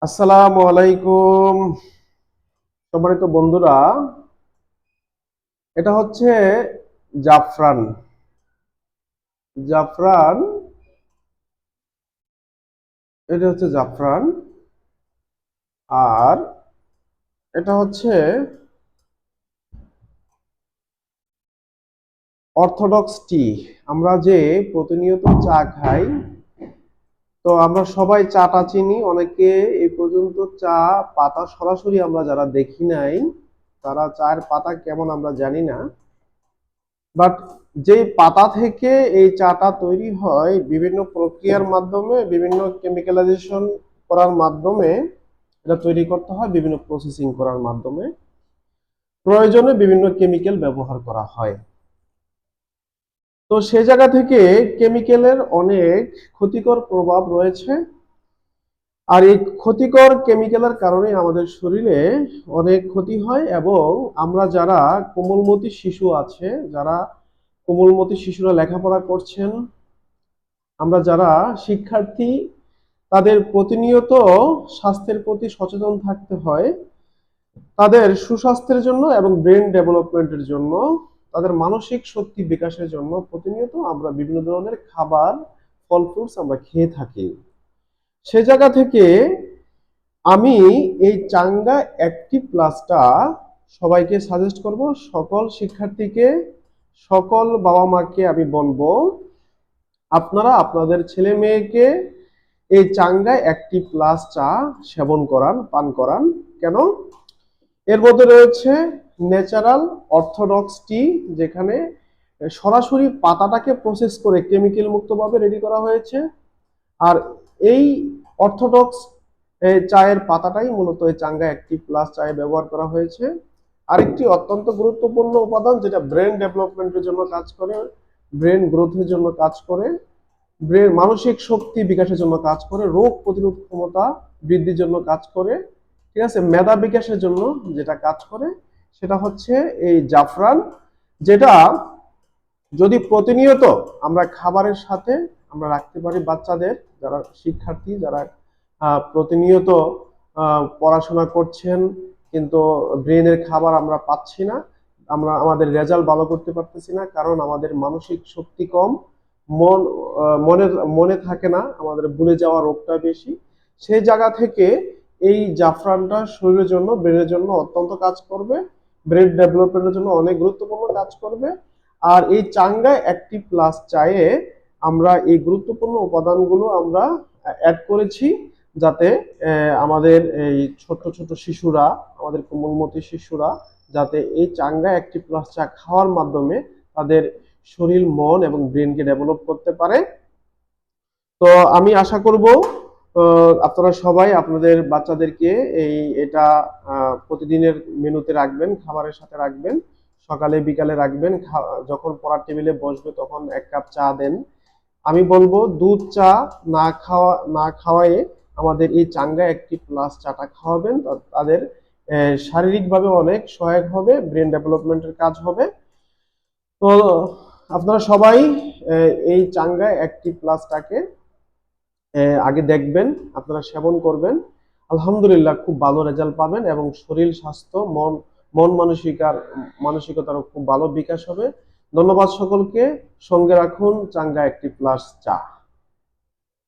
আসসালামু আলাইকুম সম্মানিত বন্ধুরা। এটা হচ্ছে জাফরান। জাফরান এটা হচ্ছে জাফরান। আর এটা হচ্ছে অর্থোডক্স টি। আমরা যে প্রতিনিয়ত চা খাই, তো আমরা সবাই চাটা চিনি। অনেকে এই পর্যন্ত চা পাতা সরাসরি আমরা যারা দেখি নাই, তারা চায়ের পাতা কেমন আমরা জানি না। বাট যে পাতা থেকে এই চাটা তৈরি হয় বিভিন্ন প্রক্রিয়ার মাধ্যমে, বিভিন্ন কেমিক্যালাইজেশন করার মাধ্যমে এটা তৈরি করতে হয়, বিভিন্ন প্রসেসিং করার মাধ্যমে প্রয়োজনে বিভিন্ন কেমিক্যাল ব্যবহার করা হয়। তো সে জায়গা থেকে কেমিক্যালের অনেক ক্ষতিকর প্রভাব রয়েছে। আর এই ক্ষতিকর কেমিক্যালের কারণে আমাদের শরীরে অনেক ক্ষতি হয়। এবং আমরা যারা কোমলমতি শিশু আছে, যারা কোমলমতি শিশুরা লেখাপড়া করছেন, আমরা যারা শিক্ষার্থী, তাদের প্রতিনিয়ত স্বাস্থ্যের প্রতি সচেতন থাকতে হয়। তাদের সুস্বাস্থ্যের জন্য এবং ব্রেন ডেভেলপমেন্টের জন্য, তাদের মানসিক শক্তি বিকাশের জন্য প্রতিনিয়ত আমরা বিভিন্ন ধরনের খাবার, ফল ফ্রুটস আমরা খেয়ে থাকি। সে জায়গা থেকে আমি এই চাঙ্গা অ্যাক্টিভ প্লাসটা সবাইকে সাজেস্ট করব, সকল শিক্ষার্থীকে, সকল বাবা মাকে আমি বলবো আপনারা আপনাদের ছেলে মেয়েকে এই চাঙ্গা অ্যাক্টিভ প্লাস চা সেবন করান, পান করান। কেন? এর মধ্যে রয়েছে ন্যাচারাল অর্থোডক্স টি, যেখানে সরাসরি পাতাটাকে প্রসেস করে কেমিক্যাল মুক্তভাবে রেডি করা হয়েছে। আর এই অর্থোডক্স চায়ের পাতাটাই মূলত এই চাঙ্গা অ্যাক্টিভ প্লাস চায়ে ব্যবহার করা হয়েছে। আরেকটি অত্যন্ত গুরুত্বপূর্ণ উপাদান যেটা ব্রেন ডেভেলপমেন্টের জন্য কাজ করে, ব্রেন গ্রোথের জন্য কাজ করে, ব্রেন মানসিক শক্তি বিকাশের জন্য কাজ করে, রোগ প্রতিরোধ ক্ষমতা বৃদ্ধির জন্য কাজ করে, ঠিক আছে, মেধা বিকাশের জন্য যেটা কাজ করে সেটা হচ্ছে এই জাফরান। যেটা যদি প্রতিনিয়ত আমরা খাবারের সাথে আমরা রাখতে পারি, বাচ্চাদের যারা শিক্ষার্থী, যারা প্রতিনিয়ত পড়াশোনা করছেন কিন্তু ব্রেনের খাবার আমরা পাচ্ছি না, আমরা আমাদের রেজাল্ট ভালো করতে পারতেছি না, কারণ আমাদের মানসিক শক্তি কম, মন মনে মনে থাকে না, আমাদের ভুলে যাওয়া রোগটা বেশি। সেই জায়গা থেকে এই জাফরানটা শরীরের জন্য, ব্রেনের জন্য অত্যন্ত কাজ করবে, ব্রেন ডেভেলপমেন্টের জন্য অনেক গুরুত্বপূর্ণ কাজ করবে। আর এই চাঙ্গা অ্যাক্টিভ প্লাস চায়ে আমরা এই গুরুত্বপূর্ণ উপাদানগুলো আমরা অ্যাড করেছি, যাতে আমাদের এই ছোট ছোট শিশুরা, আমাদের কোমলমতি শিশুরা যাতে এই চাঙ্গা অ্যাক্টিভ প্লাস চা খাওয়ার মাধ্যমে তাদের শরীর, মন এবং ব্রেনকে ডেভেলপ করতে পারে। তো আমি আশা করব আপনারা সবাই আপনাদের বাচ্চাদেরকে এটা প্রতিদিনের মেনুতে রাখবেন, খাবারের সাথে রাখবেন, সকালে বিকালে রাখবেন। যখন পড়ার টেবিলে বসবে তখন এক কাপ চা দেন। আমি বলবো দুধ চা না খাওয়ায়ে আমাদের এই চাঙ্গা অ্যাক্টিভ প্লাস চাটা খাওয়াবেন। তাদের শারীরিকভাবে অনেক সহায়ক হবে, ব্রেন ডেভেলপমেন্টের কাজ হবে। তো আপনারা সবাই এই চাঙ্গা অ্যাক্টিভ প্লাসটাকে আগে দেখবেন, আপনারা সেবন করবেন। আলহামদুলিল্লাহ খুব ভালো রেজাল্ট পাবেন এবং শরীর স্বাস্থ্য, মন মানসিকতারও খুব ভালো বিকাশ হবে। ধন্যবাদ সকলকে। সঙ্গে রাখুন চাঙ্গা অ্যাক্টিভ প্লাস চা।